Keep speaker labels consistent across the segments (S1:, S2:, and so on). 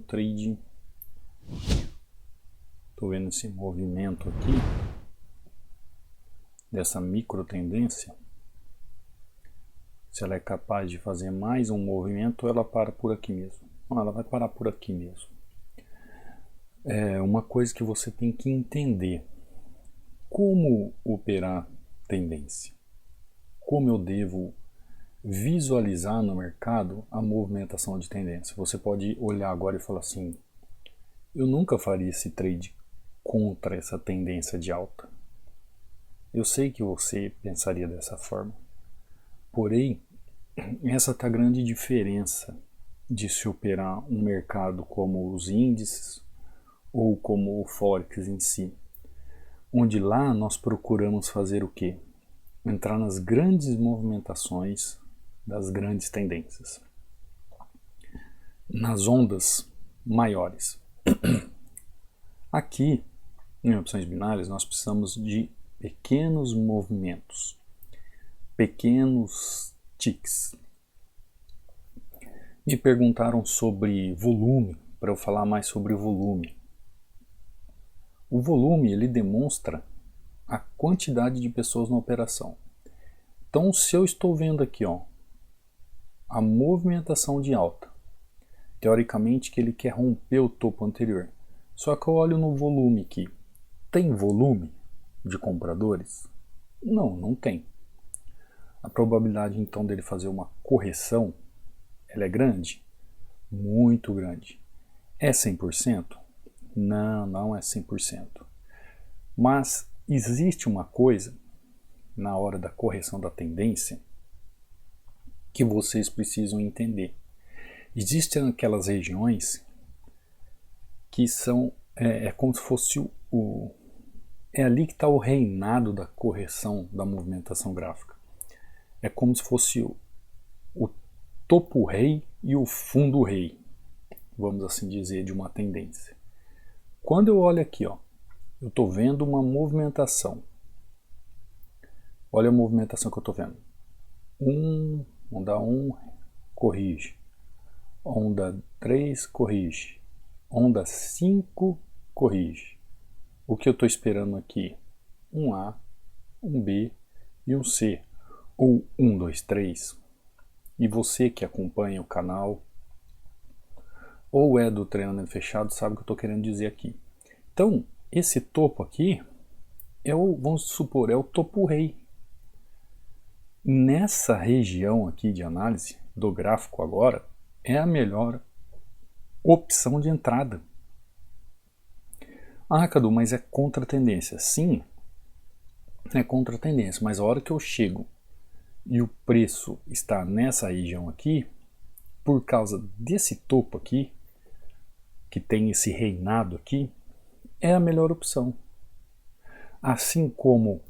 S1: um trade. Estou vendo esse movimento aqui, dessa micro tendência. Se ela é capaz de fazer mais um movimento, ela para por aqui mesmo. Ela vai parar por aqui mesmo. É uma coisa que você tem que entender. Como operar tendência? Como eu devo visualizar no mercado a movimentação de tendência? Você pode olhar agora e falar assim, eu nunca faria esse trade contra essa tendência de alta. Eu sei que você pensaria dessa forma. Porém, essa está a grande diferença de se operar um mercado como os índices ou como o Forex em si. Onde lá nós procuramos fazer o quê? Entrar nas grandes movimentações das grandes tendências. Nas ondas maiores. Aqui, em opções binárias, nós precisamos de pequenos movimentos, pequenos ticks. Me perguntaram sobre volume, para eu falar mais sobre o volume. O volume, ele demonstra a quantidade de pessoas na operação. Então, se eu estou vendo aqui, ó, a movimentação de alta, teoricamente que ele quer romper o topo anterior. Só que eu olho no volume aqui. Tem volume de compradores? Não, não tem. A probabilidade então dele fazer uma correção, ela é grande? Muito grande. É 100%? Não, não é 100%. Mas existe uma coisa, na hora da correção da tendência, que vocês precisam entender. Existem aquelas regiões que são, como se fosse é ali que está o reinado da correção da movimentação gráfica. É como se fosse o topo rei e o fundo rei, vamos assim dizer, de uma tendência. Quando eu olho aqui, ó, eu estou vendo uma movimentação. Olha a movimentação que eu estou vendo. Onda 1, corrige. Onda 3, corrige. Onda 5, corrige. O que eu estou esperando aqui? Um A, um B e um C. Ou 1, 2, 3. E você que acompanha o canal ou é do treinamento fechado sabe o que eu estou querendo dizer aqui. Então, esse topo aqui, vamos supor, é o topo rei. Nessa região aqui de análise do gráfico agora, é a melhor opção de entrada. Ah, Cadu, mas é contra a tendência. Sim, é contra a tendência, mas a hora que eu chego e o preço está nessa região aqui, por causa desse topo aqui, que tem esse reinado aqui, é a melhor opção. Assim como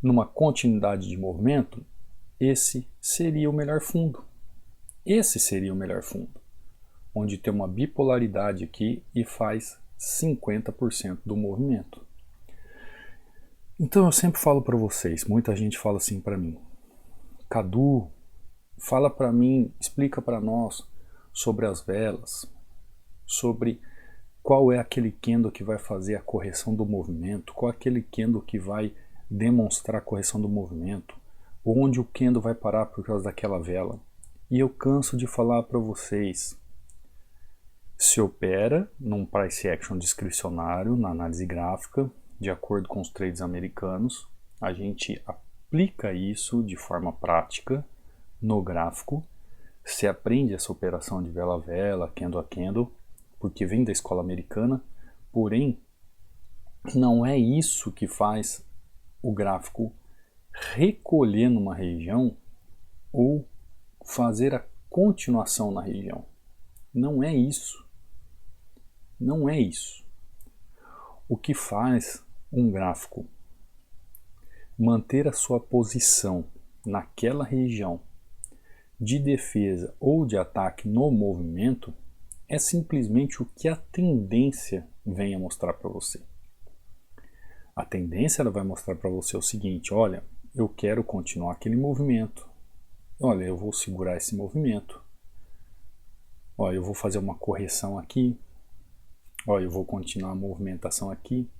S1: numa continuidade de movimento, esse seria o melhor fundo. Esse seria o melhor fundo, onde tem uma bipolaridade aqui e faz 50% do movimento. Então eu sempre falo para vocês, muita gente fala assim para mim, Cadu, fala para mim, explica para nós sobre as velas, sobre qual é aquele candle que vai fazer a correção do movimento, qual é aquele candle que vai demonstrar a correção do movimento, onde o candle vai parar por causa daquela vela. E eu canso de falar para vocês, se opera num price action discricionário, na análise gráfica, de acordo com os trades americanos, a gente aplica isso de forma prática no gráfico, se aprende essa operação de vela a vela, candle a candle, porque vem da escola americana, porém, não é isso que faz o gráfico recolher numa região ou fazer a continuação na região. Não é isso. Não é isso. O que faz um gráfico manter a sua posição naquela região de defesa ou de ataque no movimento é simplesmente o que a tendência vem a mostrar para você. A tendência ela vai mostrar para você o seguinte, olha, eu quero continuar aquele movimento. Olha, eu vou segurar esse movimento. Ó, eu vou fazer uma correção aqui. Ó, eu vou continuar a movimentação aqui.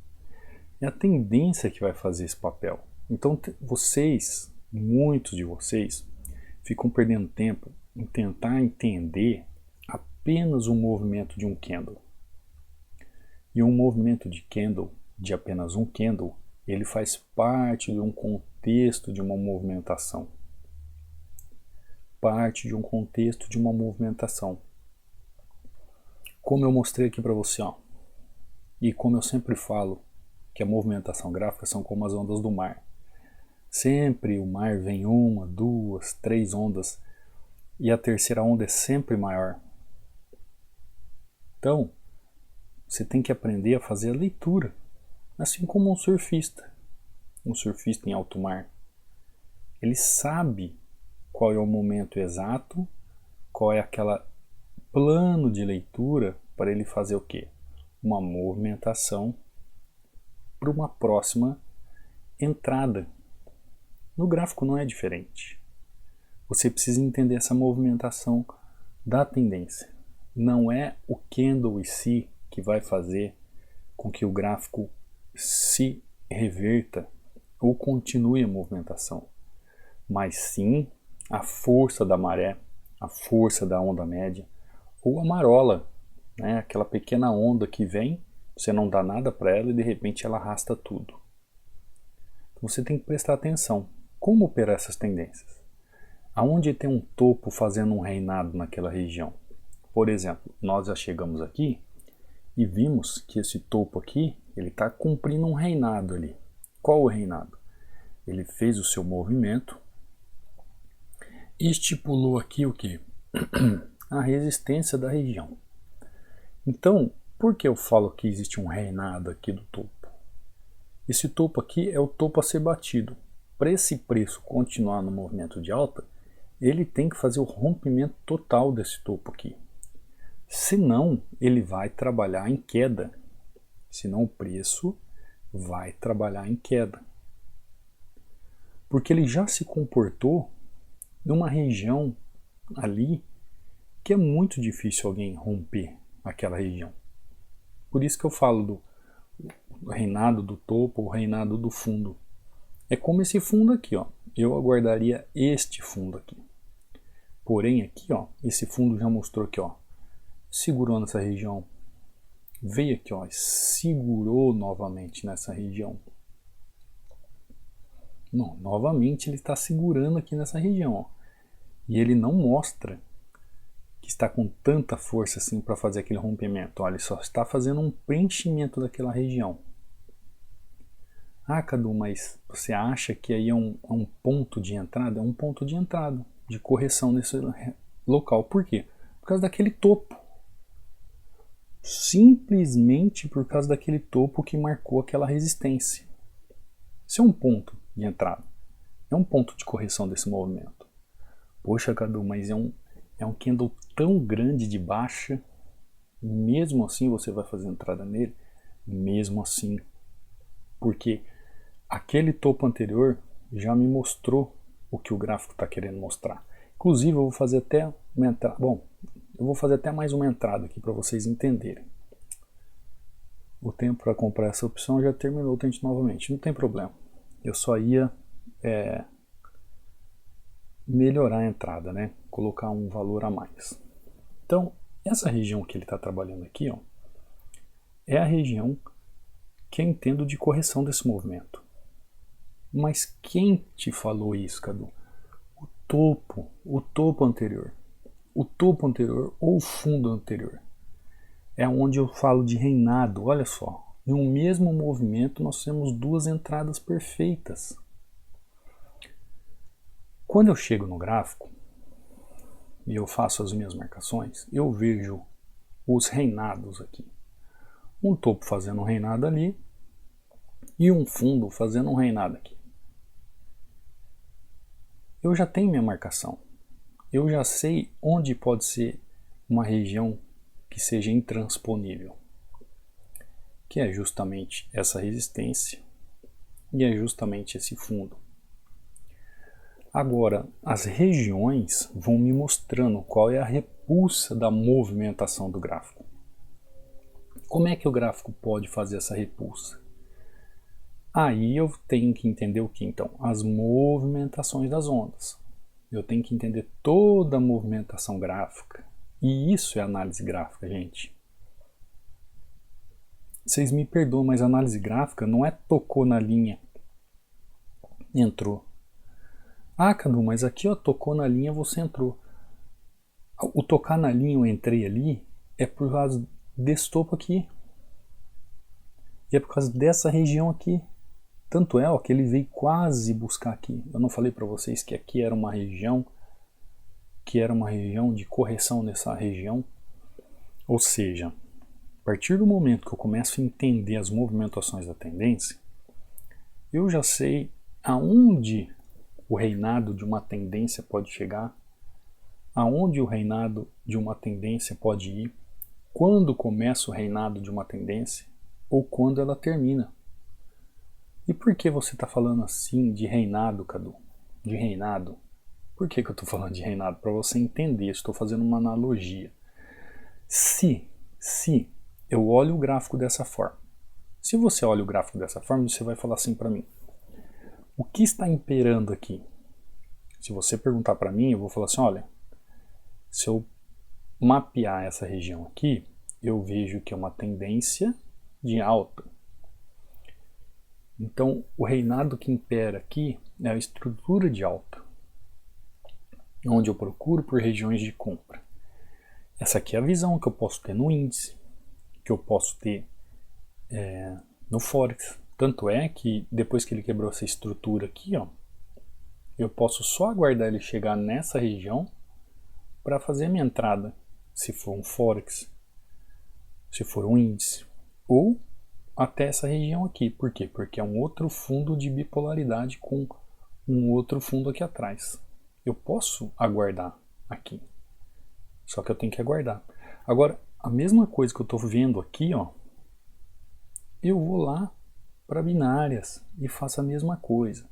S1: É a tendência que vai fazer esse papel. Então vocês, muitos de vocês, ficam perdendo tempo em tentar entender apenas o movimento de um candle. E um movimento de candle, de apenas um candle, ele faz parte de um contexto de uma movimentação. Parte de um contexto de uma movimentação. Como eu mostrei aqui para você, ó, e como eu sempre falo, que a movimentação gráfica são como as ondas do mar. Sempre o mar vem uma, duas, três ondas, e a terceira onda é sempre maior. Então, você tem que aprender a fazer a leitura, assim como um surfista em alto mar. Ele sabe qual é o momento exato, qual é aquela plano de leitura para ele fazer o quê? Uma movimentação para uma próxima entrada. No gráfico não é diferente. Você precisa entender essa movimentação da tendência. Não é o candle em si que vai fazer com que o gráfico se reverta ou continue a movimentação, mas sim a força da maré, a força da onda média, ou a marola, né? Aquela pequena onda que vem, você não dá nada para ela e de repente ela arrasta tudo. Então você tem que prestar atenção. Como operar essas tendências? Aonde tem um topo fazendo um reinado naquela região? Por exemplo, nós já chegamos aqui e vimos que esse topo aqui, ele está cumprindo um reinado ali. Qual o reinado? Ele fez o seu movimento e estipulou aqui o que? A resistência da região. Então, por que eu falo que existe um reinado aqui do topo? Esse topo aqui é o topo a ser batido. Para esse preço continuar no movimento de alta, ele tem que fazer o rompimento total desse topo aqui. Senão, ele vai trabalhar em queda. Senão, o preço vai trabalhar em queda. Porque ele já se comportou numa região ali que é muito difícil alguém romper aquela região. Por isso que eu falo do reinado do topo, o reinado do fundo. É como esse fundo aqui, ó. Eu aguardaria este fundo aqui. Porém aqui, ó, esse fundo já mostrou aqui, ó, segurou nessa região, veio aqui, ó, segurou novamente nessa região. Não, novamente ele está segurando aqui nessa região, ó, e ele não mostra que está com tanta força assim para fazer aquele rompimento. Olha, ele só está fazendo um preenchimento daquela região. Ah, Cadu, mas você acha que aí é um ponto de entrada? É um ponto de entrada, de correção nesse local. Por quê? Por causa daquele topo. Simplesmente por causa daquele topo que marcou aquela resistência. Isso é um ponto de entrada. É um ponto de correção desse movimento. Poxa, Cadu, mas é um candle tão grande de baixa. Mesmo assim você vai fazer entrada nele? Mesmo assim. Porque aquele topo anterior já me mostrou o que o gráfico está querendo mostrar. Inclusive eu vou fazer até uma entrada. Bom, eu vou fazer até mais uma entrada aqui para vocês entenderem. O tempo para comprar essa opção já terminou, tente novamente. Não tem problema. Eu só ia melhorar a entrada, né? Colocar um valor a mais. Então, essa região que ele está trabalhando aqui, ó, é a região que eu entendo de correção desse movimento. Mas quem te falou isso, Cadu? O topo anterior. O topo anterior ou o fundo anterior. É onde eu falo de reinado, olha só. Em um mesmo movimento nós temos duas entradas perfeitas. Quando eu chego no gráfico e eu faço as minhas marcações, eu vejo os reinados aqui. Um topo fazendo um reinado ali e um fundo fazendo um reinado aqui. Eu já tenho minha marcação. Eu já sei onde pode ser uma região que seja intransponível, que é justamente essa resistência e é justamente esse fundo. Agora, as regiões vão me mostrando qual é a repulsa da movimentação do gráfico. Como é que o gráfico pode fazer essa repulsa? Aí eu tenho que entender o que então? As movimentações das ondas. Eu tenho que entender toda a movimentação gráfica. E isso é análise gráfica, gente. Vocês me perdoam, mas análise gráfica não é tocou na linha, entrou. Ah, Cadu, mas aqui ó, tocou na linha, você entrou. O tocar na linha, eu entrei ali, é por causa desse topo aqui. E é por causa dessa região aqui. Tanto é ó, que ele veio quase buscar aqui. Eu não falei para vocês que aqui era uma região, de correção nessa região. Ou seja, a partir do momento que eu começo a entender as movimentações da tendência, eu já sei aonde o reinado de uma tendência pode chegar, aonde o reinado de uma tendência pode ir, quando começa o reinado de uma tendência ou quando ela termina. E por que você está falando assim de reinado, Cadu? De reinado? Por que eu estou falando de reinado? Para você entender, estou fazendo uma analogia. Se eu olho o gráfico dessa forma, se você olha o gráfico dessa forma, você vai falar assim para mim: o que está imperando aqui? Se você perguntar para mim, eu vou falar assim: olha, se eu mapear essa região aqui, eu vejo que é uma tendência de alta. Então, o reinado que impera aqui é a estrutura de alta, onde eu procuro por regiões de compra. Essa aqui é a visão que eu posso ter no índice, que eu posso ter no Forex. Tanto é que depois que ele quebrou essa estrutura aqui, ó, eu posso só aguardar ele chegar nessa região para fazer a minha entrada, se for um Forex, se for um índice, ou até essa região aqui. Por quê? Porque é um outro fundo de bipolaridade com um outro fundo aqui atrás. Eu posso aguardar aqui, só que eu tenho que aguardar. Agora, a mesma coisa que eu estou vendo aqui, ó, eu vou lá para binárias e faço a mesma coisa.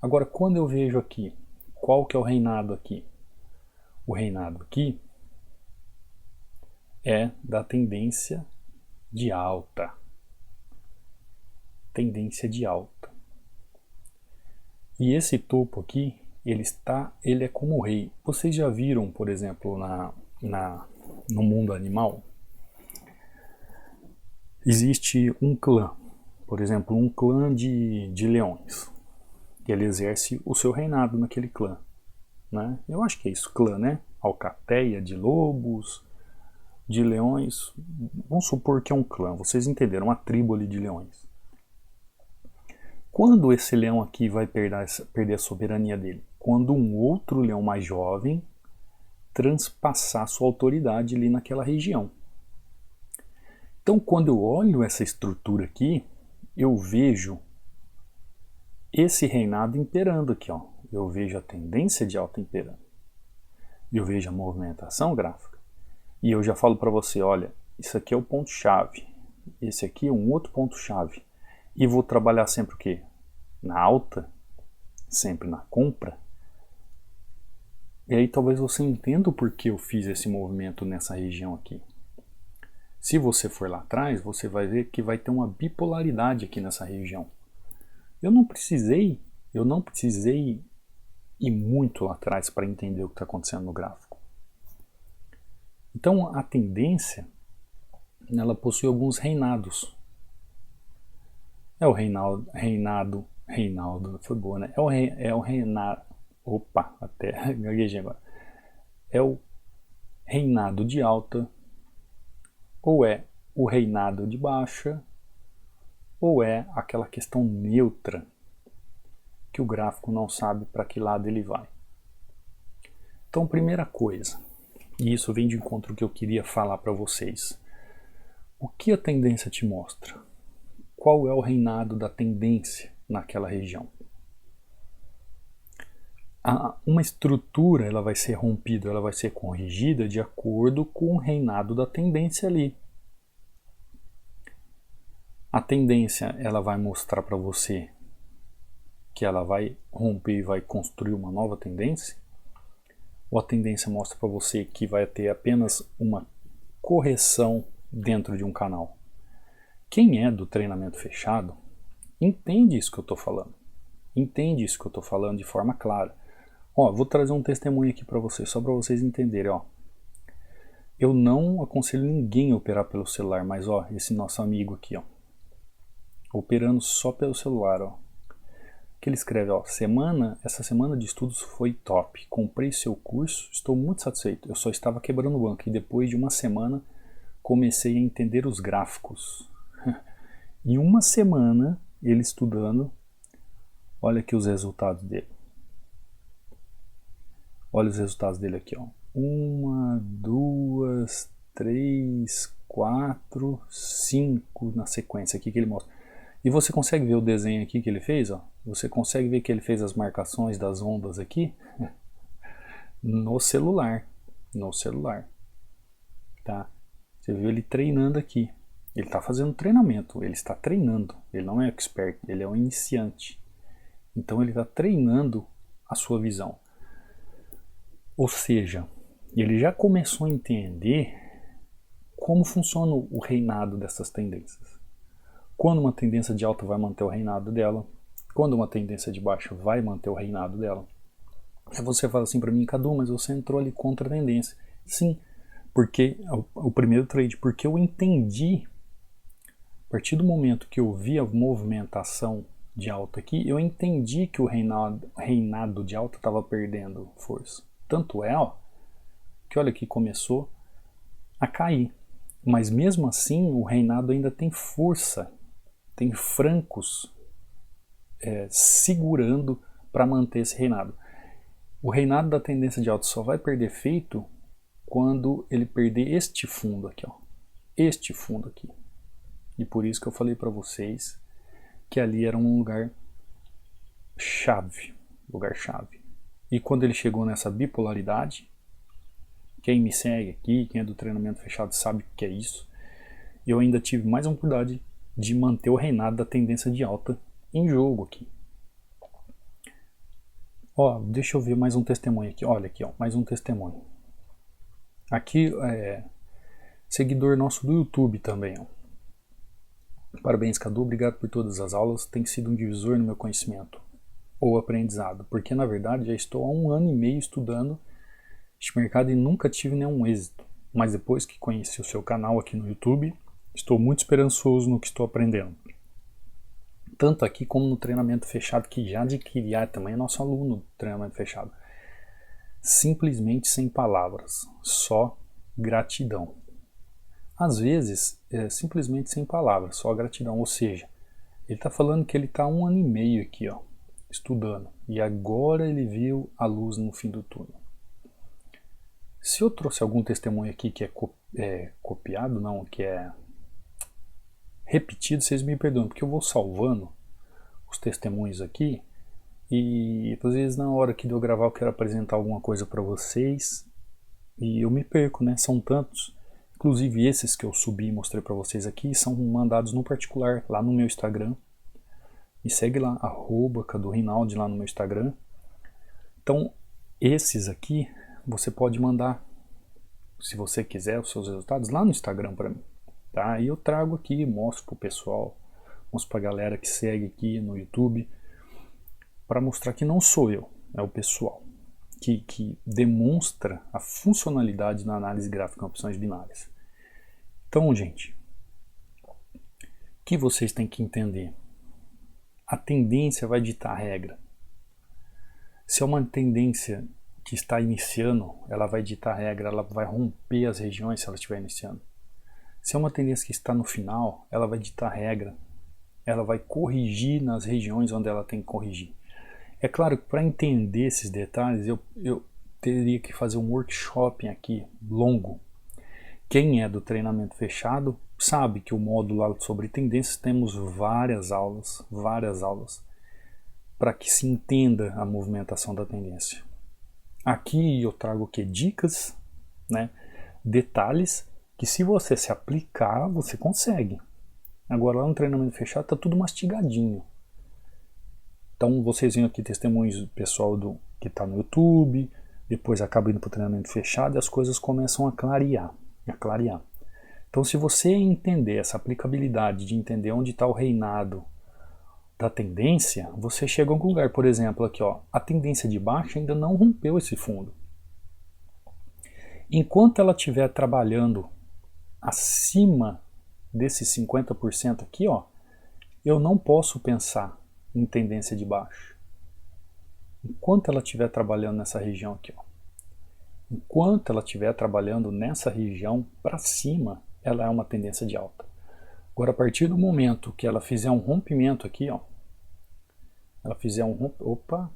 S1: Agora, quando eu vejo aqui, qual que é o reinado aqui? O reinado aqui é da tendência de alta. Tendência de alta. E esse topo aqui, ele é como o rei. Vocês já viram, por exemplo, no mundo animal? Existe um clã, por exemplo, um clã de leões. Ele exerce o seu reinado naquele clã. Né? Eu acho que é isso, clã, né? Alcateia de lobos, de leões. Vamos supor que é um clã, vocês entenderam, uma tribo ali de leões. Quando esse leão aqui vai perder a soberania dele? Quando um outro leão mais jovem transpassar sua autoridade ali naquela região. Então, quando eu olho essa estrutura aqui, eu vejo esse reinado imperando aqui, ó. Eu vejo a tendência de alta imperando. Eu vejo a movimentação gráfica. E eu já falo para você, olha, isso aqui é o ponto-chave. Esse aqui é um outro ponto-chave. E vou trabalhar sempre o quê? Na alta, sempre na compra. E aí talvez você entenda o porquê eu fiz esse movimento nessa região aqui. Se você for lá atrás, você vai ver que vai ter uma bipolaridade aqui nessa região. Eu não precisei ir muito lá atrás para entender o que está acontecendo no gráfico. Então a tendência, ela possui alguns reinados. É o reinado, foi boa, né? É o reinado, opa, até gaguejei agora. É o reinado de alta, ou é o reinado de baixa, ou é aquela questão neutra, que o gráfico não sabe para que lado ele vai. Então, primeira coisa, e isso vem de encontro ao que eu queria falar para vocês. O que a tendência te mostra? Qual é o reinado da tendência naquela região? Uma estrutura ela vai ser rompida, ela vai ser corrigida de acordo com o reinado da tendência ali. A tendência ela vai mostrar para você que ela vai romper e vai construir uma nova tendência, ou a tendência mostra para você que vai ter apenas uma correção dentro de um canal? Quem é do treinamento fechado entende isso que eu estou falando. Entende isso que eu estou falando de forma clara. Ó, vou trazer um testemunho aqui para vocês, só para vocês entenderem. Ó. Eu não aconselho ninguém a operar pelo celular, mas ó, esse nosso amigo aqui, ó, operando só pelo celular, ó. Que ele escreve, ó, essa semana de estudos foi top, comprei seu curso, estou muito satisfeito, eu só estava quebrando o banco e depois de uma semana comecei a entender os gráficos. Em uma semana, ele estudando, olha aqui os resultados dele. Olha os resultados dele aqui, ó. 1, 2, 3, 4, 5 na sequência aqui que ele mostra. E você consegue ver o desenho aqui que ele fez, ó? Você consegue ver que ele fez as marcações das ondas aqui no celular, tá? Você viu ele treinando aqui. Ele está fazendo treinamento, ele está treinando. Ele não é expert, ele é um iniciante. Então ele está treinando a sua visão. Ou seja, ele já começou a entender como funciona o reinado dessas tendências. Quando uma tendência de alta vai manter o reinado dela, quando uma tendência de baixa vai manter o reinado dela. Aí você fala assim para mim, Cadu, mas você entrou ali contra a tendência. Sim, porque o primeiro trade, porque eu entendi, a partir do momento que eu vi a movimentação de alta aqui, eu entendi que o reinado de alta estava perdendo força. Tanto é, ó, que olha que começou a cair. Mas mesmo assim, o reinado ainda tem força, tem francos segurando para manter esse reinado. O reinado da tendência de alta só vai perder efeito quando ele perder este fundo aqui, ó. Este fundo aqui. E por isso que eu falei para vocês que ali era um lugar chave, E quando ele chegou nessa bipolaridade, quem me segue aqui, quem é do treinamento fechado sabe o que é isso. Eu ainda tive mais uma oportunidade de manter o reinado da tendência de alta em jogo aqui. Ó, deixa eu ver mais um testemunho aqui. Olha aqui, ó, mais um testemunho. Aqui seguidor nosso do YouTube também, ó. Parabéns, Cadu, obrigado por todas as aulas, tem sido um divisor no meu conhecimento ou aprendizado, porque na verdade já estou há 1 ano e meio estudando este mercado e nunca tive nenhum êxito, mas depois que conheci o seu canal aqui no YouTube, estou muito esperançoso no que estou aprendendo. Tanto aqui como no treinamento fechado, que já adquiri, também é nosso aluno do treinamento fechado. Simplesmente sem palavras, só gratidão. Às vezes, simplesmente sem palavras, só gratidão. Ou seja, ele está falando que ele está 1 ano e meio aqui, ó, estudando, e agora ele viu a luz no fim do túnel. Se eu trouxe algum testemunho aqui que é copiado, não, que é repetido, vocês me perdoem, porque eu vou salvando os testemunhos aqui e às vezes na hora que de eu gravar eu quero apresentar alguma coisa para vocês e eu me perco, né? São tantos. Inclusive esses que eu subi e mostrei para vocês aqui são mandados no particular lá no meu Instagram. Me segue lá, @CaduRinaldi lá no meu Instagram. Então esses aqui você pode mandar, se você quiser, os seus resultados lá no Instagram para mim. Tá? E eu trago aqui, mostro pro pessoal, mostro pra galera que segue aqui no YouTube, para mostrar que não sou eu, é o pessoal que demonstra a funcionalidade na análise gráfica em opções binárias. Então, gente, o que vocês têm que entender? A tendência vai ditar a regra. Se é uma tendência que está iniciando, ela vai ditar a regra, ela vai romper as regiões se ela estiver iniciando. Se é uma tendência que está no final, ela vai ditar a regra, ela vai corrigir nas regiões onde ela tem que corrigir. É claro que para entender esses detalhes eu teria que fazer um workshop aqui longo. Quem é do treinamento fechado sabe que o módulo lá sobre tendências temos várias aulas para que se entenda a movimentação da tendência. Aqui eu trago o que? Dicas, né? Detalhes que se você se aplicar, você consegue. Agora lá no treinamento fechado está tudo mastigadinho. Então vocês veem aqui testemunhos do pessoal que está no YouTube, depois acaba indo para o treinamento fechado e as coisas começam a clarear. Então se você entender essa aplicabilidade de entender onde está o reinado da tendência, você chega a um lugar, por exemplo, aqui ó, a tendência de baixa ainda não rompeu esse fundo. Enquanto ela estiver trabalhando acima desses 50% aqui, ó, eu não posso pensar em tendência de baixa. Enquanto ela estiver trabalhando nessa região aqui, ó, enquanto ela estiver trabalhando nessa região para cima, ela é uma tendência de alta. Agora, a partir do momento que ela fizer um rompimento aqui, ó, ela fizer um rompimento, opa,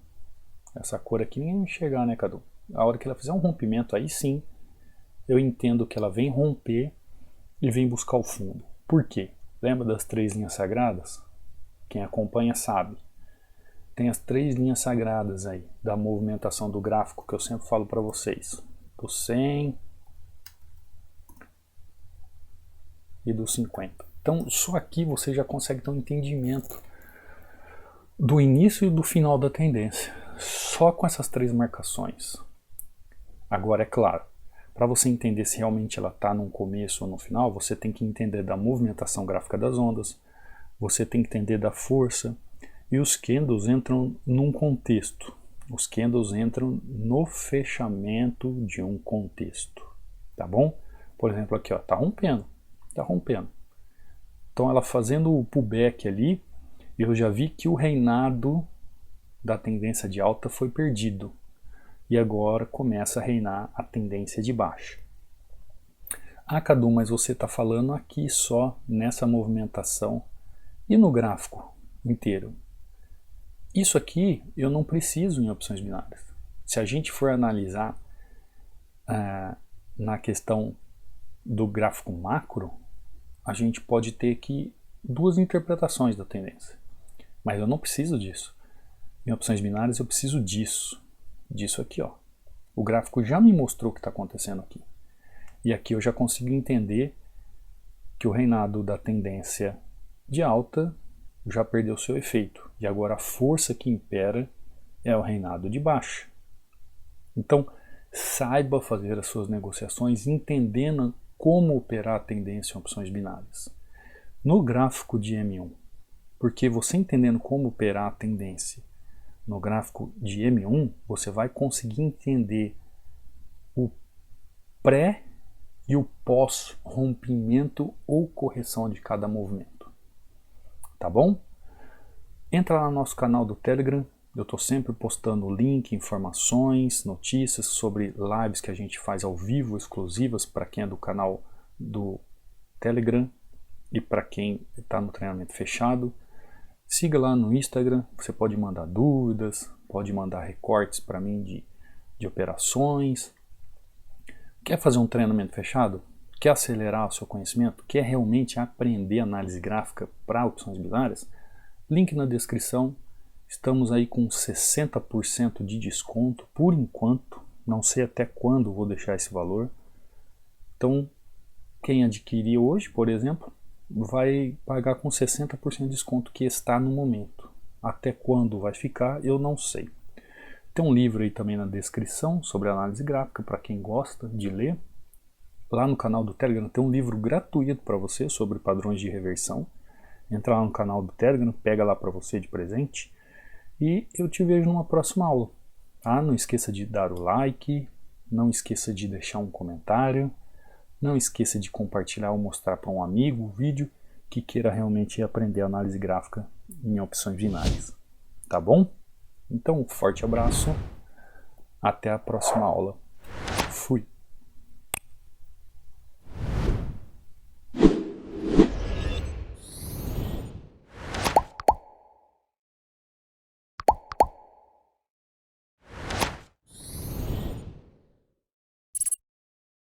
S1: essa cor aqui ninguém vai enxergar, né, Cadu? A hora que ela fizer um rompimento, aí sim, eu entendo que ela vem romper e vem buscar o fundo. Por quê? Lembra das 3 linhas sagradas? Quem acompanha sabe. Tem as 3 linhas sagradas aí, da movimentação do gráfico, que eu sempre falo para vocês. Do 100 e do 50. Então, só aqui você já consegue ter um entendimento do início e do final da tendência. Só com essas 3 marcações. Agora, é claro, para você entender se realmente ela está no começo ou no final, você tem que entender da movimentação gráfica das ondas, você tem que entender da força, e os candles entram num contexto. Os candles entram no fechamento de um contexto, tá bom? Por exemplo, aqui ó, tá rompendo. Então ela fazendo o pullback ali, eu já vi que o reinado da tendência de alta foi perdido. E agora começa a reinar a tendência de baixa. Ah, Cadu, mas você está falando aqui só nessa movimentação e no gráfico inteiro. Isso aqui eu não preciso em opções binárias. Se a gente for analisar na questão do gráfico macro, a gente pode ter aqui 2 interpretações da tendência. Mas eu não preciso disso. Em opções binárias eu preciso disso aqui, ó. O gráfico já me mostrou o que está acontecendo aqui. E aqui eu já consigo entender que o reinado da tendência de alta já perdeu seu efeito. E agora a força que impera é o reinado de baixa. Então, saiba fazer as suas negociações entendendo como operar a tendência em opções binárias. No gráfico de M1, porque você entendendo como operar a tendência no gráfico de M1, você vai conseguir entender o pré e o pós rompimento ou correção de cada movimento. Tá bom? Entra lá no nosso canal do Telegram, eu estou sempre postando link, informações, notícias sobre lives que a gente faz ao vivo, exclusivas para quem é do canal do Telegram e para quem está no treinamento fechado. Siga lá no Instagram, você pode mandar dúvidas, pode mandar recortes para mim de operações. Quer fazer um treinamento fechado? Quer acelerar o seu conhecimento? Quer realmente aprender análise gráfica para opções binárias? Link na descrição. Estamos aí com 60% de desconto por enquanto. Não sei até quando vou deixar esse valor. Então, quem adquirir hoje, por exemplo, vai pagar com 60% de desconto que está no momento. Até quando vai ficar, eu não sei. Tem um livro aí também na descrição sobre análise gráfica para quem gosta de ler. Lá no canal do Telegram tem um livro gratuito para você sobre padrões de reversão. Entra lá no canal do Telegram, pega lá para você de presente. E eu te vejo numa próxima aula. Ah, não esqueça de dar o like, não esqueça de deixar um comentário, não esqueça de compartilhar ou mostrar para um amigo o vídeo que queira realmente aprender análise gráfica em opções binárias. Tá bom? Então, um forte abraço, até a próxima aula.